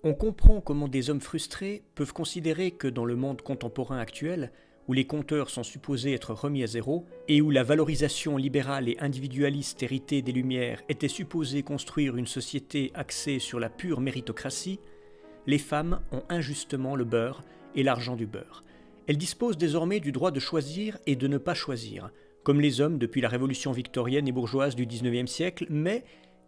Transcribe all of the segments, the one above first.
On comprend comment des hommes frustrés peuvent considérer que dans le monde contemporain actuel, où les compteurs sont supposés être remis à zéro, et où la valorisation libérale et individualiste héritée des Lumières était supposée construire une société axée sur la pure méritocratie, les femmes ont injustement le beurre et l'argent du beurre. Elles disposent désormais du droit de choisir et de ne pas choisir, comme les hommes depuis la révolution victorienne et bourgeoise du XIXe siècle, mais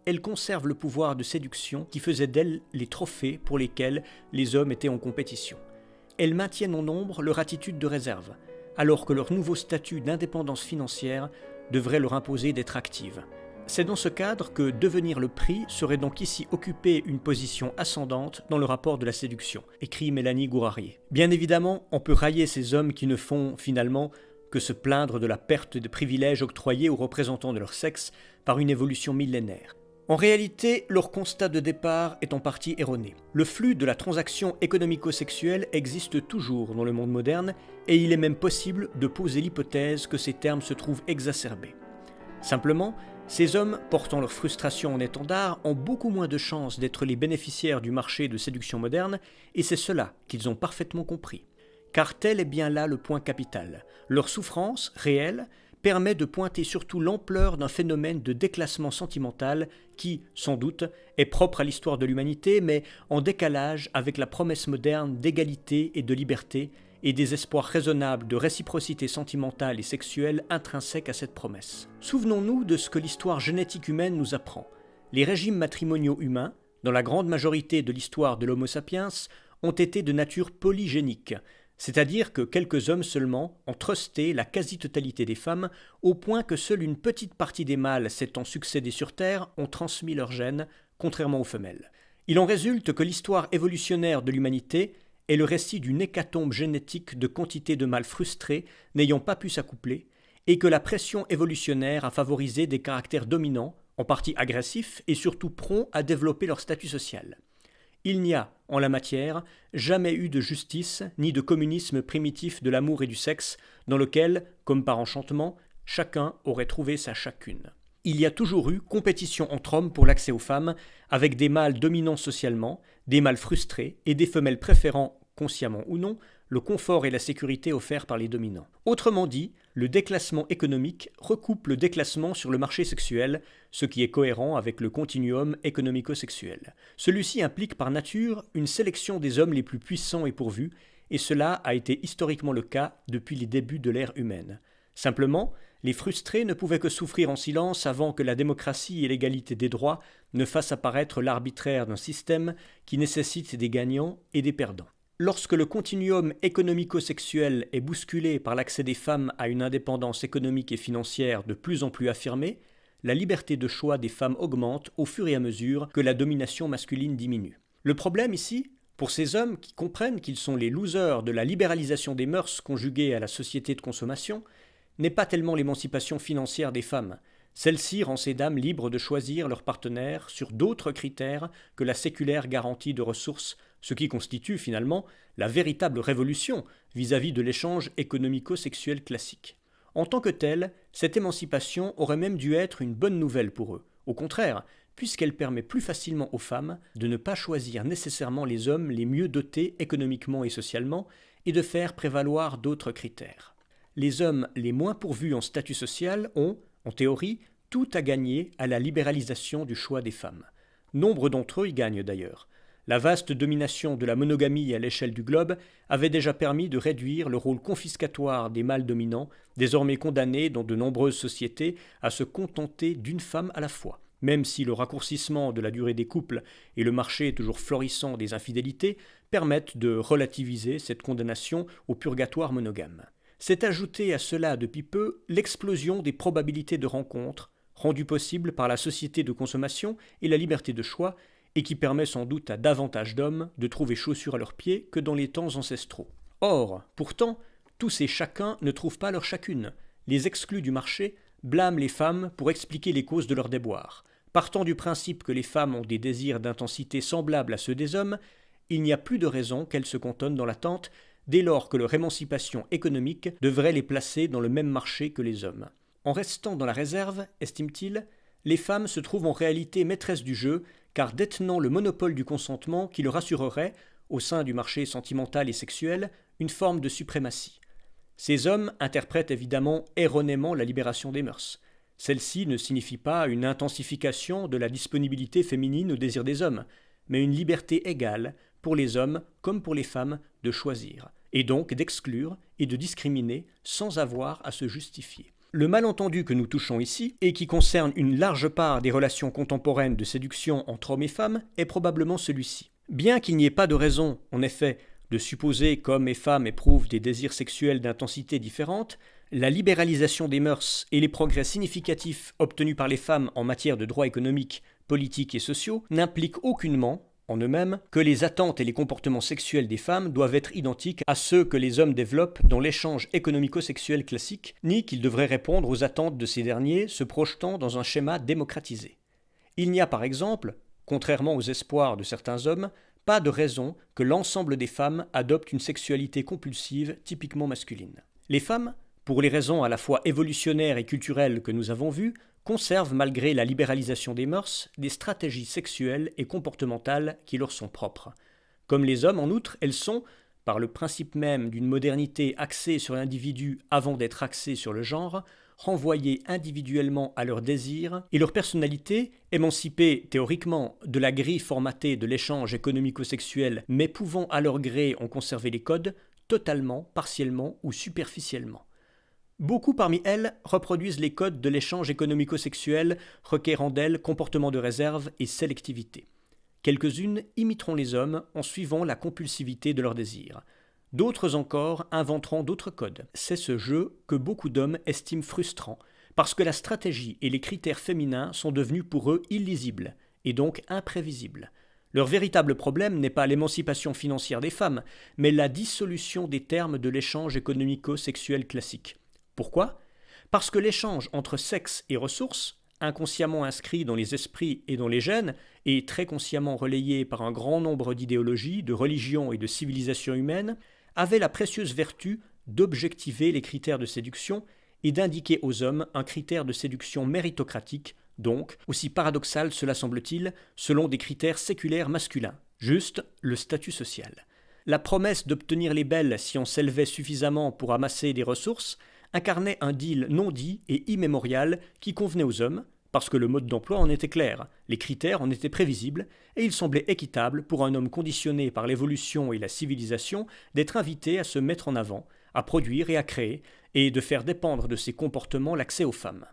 elles conservent le pouvoir de séduction qui faisait d'elles les trophées pour lesquels les hommes étaient en compétition. Elles maintiennent en nombre leur attitude de réserve, alors que leur nouveau statut d'indépendance financière devrait leur imposer d'être actives. C'est dans ce cadre que devenir le prix serait donc ici occuper une position ascendante dans le rapport de la séduction, écrit Mélanie Gourarier. Bien évidemment, on peut railler ces hommes qui ne font finalement que se plaindre de la perte de privilèges octroyés aux représentants de leur sexe par une évolution millénaire. En réalité, leur constat de départ est en partie erroné. Le flux de la transaction économico-sexuelle existe toujours dans le monde moderne et il est même possible de poser l'hypothèse que ces termes se trouvent exacerbés. Simplement, ces hommes, portant leur frustration en étendard, ont beaucoup moins de chances d'être les bénéficiaires du marché de séduction moderne et c'est cela qu'ils ont parfaitement compris. Car tel est bien là le point capital. Leur souffrance, réelle, permet de pointer surtout l'ampleur d'un phénomène de déclassement sentimental qui, sans doute, est propre à l'histoire de l'humanité, mais en décalage avec la promesse moderne d'égalité et de liberté et des espoirs raisonnables de réciprocité sentimentale et sexuelle intrinsèques à cette promesse. Souvenons-nous de ce que l'histoire génétique humaine nous apprend. Les régimes matrimoniaux humains, dans la grande majorité de l'histoire de l'Homo sapiens, ont été de nature polygénique, c'est-à-dire que quelques hommes seulement ont trusté la quasi-totalité des femmes, au point que seule une petite partie des mâles s'étant succédé sur Terre ont transmis leurs gènes, contrairement aux femelles. Il en résulte que l'histoire évolutionnaire de l'humanité est le récit d'une hécatombe génétique de quantité de mâles frustrés n'ayant pas pu s'accoupler, et que la pression évolutionnaire a favorisé des caractères dominants, en partie agressifs et surtout prompts à développer leur statut social. Il n'y a, en la matière, jamais eu de justice ni de communisme primitif de l'amour et du sexe, dans lequel, comme par enchantement, chacun aurait trouvé sa chacune. Il y a toujours eu compétition entre hommes pour l'accès aux femmes, avec des mâles dominants socialement, des mâles frustrés et des femelles préférant, consciemment ou non, le confort et la sécurité offerts par les dominants. Autrement dit, le déclassement économique recoupe le déclassement sur le marché sexuel, ce qui est cohérent avec le continuum économico-sexuel. Celui-ci implique par nature une sélection des hommes les plus puissants et pourvus, et cela a été historiquement le cas depuis les débuts de l'ère humaine. Simplement, les frustrés ne pouvaient que souffrir en silence avant que la démocratie et l'égalité des droits ne fassent apparaître l'arbitraire d'un système qui nécessite des gagnants et des perdants. Lorsque le continuum économico-sexuel est bousculé par l'accès des femmes à une indépendance économique et financière de plus en plus affirmée, la liberté de choix des femmes augmente au fur et à mesure que la domination masculine diminue. Le problème ici, pour ces hommes qui comprennent qu'ils sont les losers de la libéralisation des mœurs conjuguée à la société de consommation, n'est pas tellement l'émancipation financière des femmes. Celle-ci rend ces dames libres de choisir leur partenaire sur d'autres critères que la séculaire garantie de ressources, ce qui constitue finalement la véritable révolution vis-à-vis de l'échange économico-sexuel classique. En tant que telle, cette émancipation aurait même dû être une bonne nouvelle pour eux. Au contraire, puisqu'elle permet plus facilement aux femmes de ne pas choisir nécessairement les hommes les mieux dotés économiquement et socialement et de faire prévaloir d'autres critères. Les hommes les moins pourvus en statut social ont, en théorie, tout à gagner à la libéralisation du choix des femmes. Nombre d'entre eux y gagnent d'ailleurs. La vaste domination de la monogamie à l'échelle du globe avait déjà permis de réduire le rôle confiscatoire des mâles dominants, désormais condamnés dans de nombreuses sociétés à se contenter d'une femme à la fois. Même si le raccourcissement de la durée des couples et le marché toujours florissant des infidélités permettent de relativiser cette condamnation au purgatoire monogame. S'est ajoutée à cela depuis peu l'explosion des probabilités de rencontres, rendue possible par la société de consommation et la liberté de choix, et qui permet sans doute à davantage d'hommes de trouver chaussures à leurs pieds que dans les temps ancestraux. Or, pourtant, tous ces chacun ne trouvent pas leur chacune. Les exclus du marché blâment les femmes pour expliquer les causes de leur déboire. Partant du principe que les femmes ont des désirs d'intensité semblables à ceux des hommes, il n'y a plus de raison qu'elles se cantonnent dans l'attente dès lors que leur émancipation économique devrait les placer dans le même marché que les hommes. En restant dans la réserve, estime-t-il, les femmes se trouvent en réalité maîtresses du jeu, car détenant le monopole du consentement qui leur assurerait, au sein du marché sentimental et sexuel, une forme de suprématie. Ces hommes interprètent évidemment erronément la libération des mœurs. Celle-ci ne signifie pas une intensification de la disponibilité féminine au désir des hommes, mais une liberté égale pour les hommes comme pour les femmes de choisir, et donc d'exclure et de discriminer sans avoir à se justifier. Le malentendu que nous touchons ici, et qui concerne une large part des relations contemporaines de séduction entre hommes et femmes, est probablement celui-ci. Bien qu'il n'y ait pas de raison, en effet, de supposer qu'hommes et femmes éprouvent des désirs sexuels d'intensité différente, la libéralisation des mœurs et les progrès significatifs obtenus par les femmes en matière de droits économiques, politiques et sociaux n'impliquent aucunement, en eux-mêmes, que les attentes et les comportements sexuels des femmes doivent être identiques à ceux que les hommes développent dans l'échange économico-sexuel classique, ni qu'ils devraient répondre aux attentes de ces derniers se projetant dans un schéma démocratisé. Il n'y a par exemple, contrairement aux espoirs de certains hommes, pas de raison que l'ensemble des femmes adoptent une sexualité compulsive typiquement masculine. Les femmes, pour les raisons à la fois évolutionnaires et culturelles que nous avons vues, conservent malgré la libéralisation des mœurs des stratégies sexuelles et comportementales qui leur sont propres. Comme les hommes, en outre, elles sont, par le principe même d'une modernité axée sur l'individu avant d'être axée sur le genre, renvoyées individuellement à leurs désirs et leur personnalité, émancipée théoriquement de la grille formatée de l'échange économico-sexuel mais pouvant à leur gré en conserver les codes, totalement, partiellement ou superficiellement. Beaucoup parmi elles reproduisent les codes de l'échange économico-sexuel requérant d'elles comportement de réserve et sélectivité. Quelques-unes imiteront les hommes en suivant la compulsivité de leurs désirs. D'autres encore inventeront d'autres codes. C'est ce jeu que beaucoup d'hommes estiment frustrant, parce que la stratégie et les critères féminins sont devenus pour eux illisibles, et donc imprévisibles. Leur véritable problème n'est pas l'émancipation financière des femmes, mais la dissolution des termes de l'échange économico-sexuel classique. Pourquoi ? Parce que l'échange entre sexe et ressources, inconsciemment inscrit dans les esprits et dans les gènes, et très consciemment relayé par un grand nombre d'idéologies, de religions et de civilisations humaines, avait la précieuse vertu d'objectiver les critères de séduction et d'indiquer aux hommes un critère de séduction méritocratique, donc, aussi paradoxal cela semble-t-il, selon des critères séculaires masculins, juste le statut social. La promesse d'obtenir les belles si on s'élevait suffisamment pour amasser des ressources incarnait un deal non dit et immémorial qui convenait aux hommes, parce que le mode d'emploi en était clair, les critères en étaient prévisibles, et il semblait équitable pour un homme conditionné par l'évolution et la civilisation d'être invité à se mettre en avant, à produire et à créer, et de faire dépendre de ses comportements l'accès aux femmes.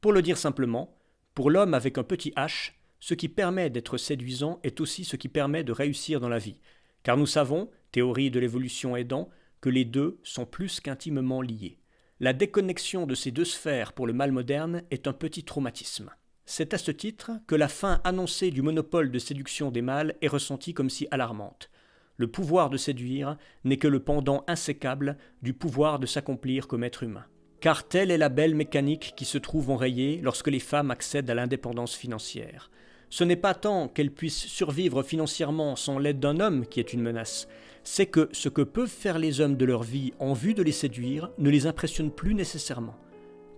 Pour le dire simplement, pour l'homme avec un petit H, ce qui permet d'être séduisant est aussi ce qui permet de réussir dans la vie, car nous savons, théorie de l'évolution aidant, que les deux sont plus qu'intimement liés. La déconnexion de ces deux sphères pour le mâle moderne est un petit traumatisme. C'est à ce titre que la fin annoncée du monopole de séduction des mâles est ressentie comme si alarmante. Le pouvoir de séduire n'est que le pendant insécable du pouvoir de s'accomplir comme être humain. Car telle est la belle mécanique qui se trouve enrayée lorsque les femmes accèdent à l'indépendance financière. Ce n'est pas tant qu'elles puissent survivre financièrement sans l'aide d'un homme qui est une menace, c'est que ce que peuvent faire les hommes de leur vie en vue de les séduire ne les impressionne plus nécessairement.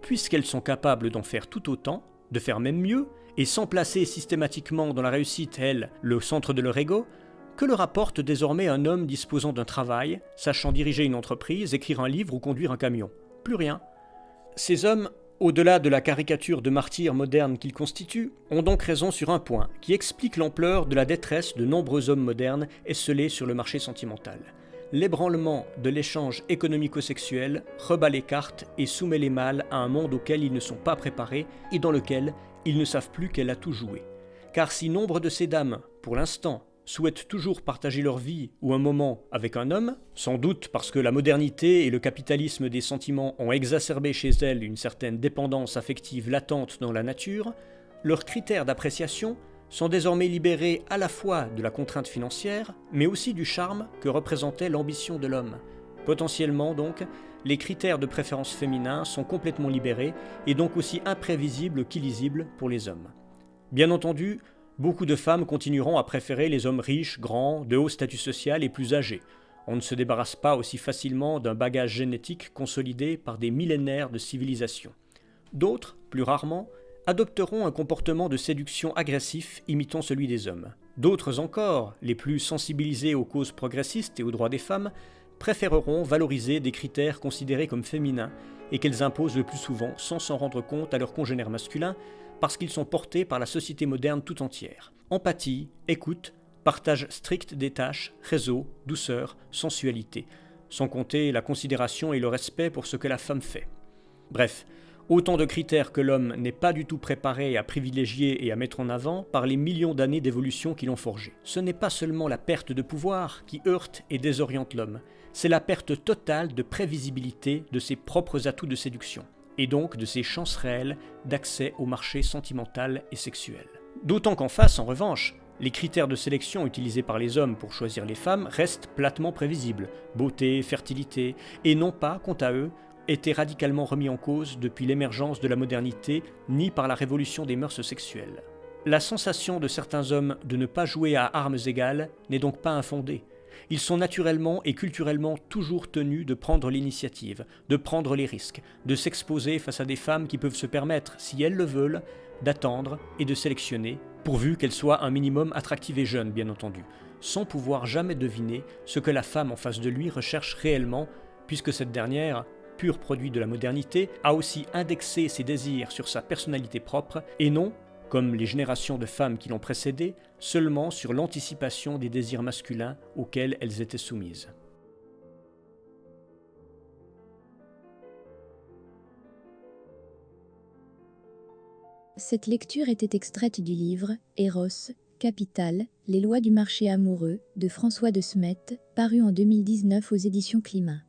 Puisqu'elles sont capables d'en faire tout autant, de faire même mieux, et sans placer systématiquement dans la réussite, elles, le centre de leur ego, que leur apporte désormais un homme disposant d'un travail, sachant diriger une entreprise, écrire un livre ou conduire un camion. Plus rien. Ces hommes, au-delà de la caricature de martyrs modernes qu'ils constituent, ont donc raison sur un point, qui explique l'ampleur de la détresse de nombreux hommes modernes esselés sur le marché sentimental. L'ébranlement de l'échange économico-sexuel rebat les cartes et soumet les mâles à un monde auquel ils ne sont pas préparés et dans lequel ils ne savent plus quel atout jouer. Car si nombre de ces dames, pour l'instant, souhaitent toujours partager leur vie ou un moment avec un homme, sans doute parce que la modernité et le capitalisme des sentiments ont exacerbé chez elles une certaine dépendance affective latente dans la nature, leurs critères d'appréciation sont désormais libérés à la fois de la contrainte financière, mais aussi du charme que représentait l'ambition de l'homme. Potentiellement donc, les critères de préférence féminin sont complètement libérés et donc aussi imprévisibles qu'illisibles pour les hommes. Bien entendu, beaucoup de femmes continueront à préférer les hommes riches, grands, de haut statut social et plus âgés. On ne se débarrasse pas aussi facilement d'un bagage génétique consolidé par des millénaires de civilisation. D'autres, plus rarement, adopteront un comportement de séduction agressif imitant celui des hommes. D'autres encore, les plus sensibilisés aux causes progressistes et aux droits des femmes, préféreront valoriser des critères considérés comme féminins et qu'elles imposent le plus souvent sans s'en rendre compte à leurs congénères masculins parce qu'ils sont portés par la société moderne tout entière. Empathie, écoute, partage strict des tâches, réseau, douceur, sensualité, sans compter la considération et le respect pour ce que la femme fait. Bref, autant de critères que l'homme n'est pas du tout préparé à privilégier et à mettre en avant par les millions d'années d'évolution qui l'ont forgé. Ce n'est pas seulement la perte de pouvoir qui heurte et désoriente l'homme, c'est la perte totale de prévisibilité de ses propres atouts de séduction, et donc de ses chances réelles d'accès au marché sentimental et sexuel. D'autant qu'en face, en revanche, les critères de sélection utilisés par les hommes pour choisir les femmes restent platement prévisibles, beauté, fertilité, et n'ont pas, quant à eux, été radicalement remis en cause depuis l'émergence de la modernité ni par la révolution des mœurs sexuelles. La sensation de certains hommes de ne pas jouer à armes égales n'est donc pas infondée. Ils sont naturellement et culturellement toujours tenus de prendre l'initiative, de prendre les risques, de s'exposer face à des femmes qui peuvent se permettre, si elles le veulent, d'attendre et de sélectionner, pourvu qu'elles soient un minimum attractives et jeunes, bien entendu, sans pouvoir jamais deviner ce que la femme en face de lui recherche réellement, puisque cette dernière, pur produit de la modernité, a aussi indexé ses désirs sur sa personnalité propre, et non, comme les générations de femmes qui l'ont précédée, seulement sur l'anticipation des désirs masculins auxquels elles étaient soumises. Cette lecture était extraite du livre Eros, Capital, les lois du marché amoureux de François de Smet, paru en 2019 aux éditions Climat.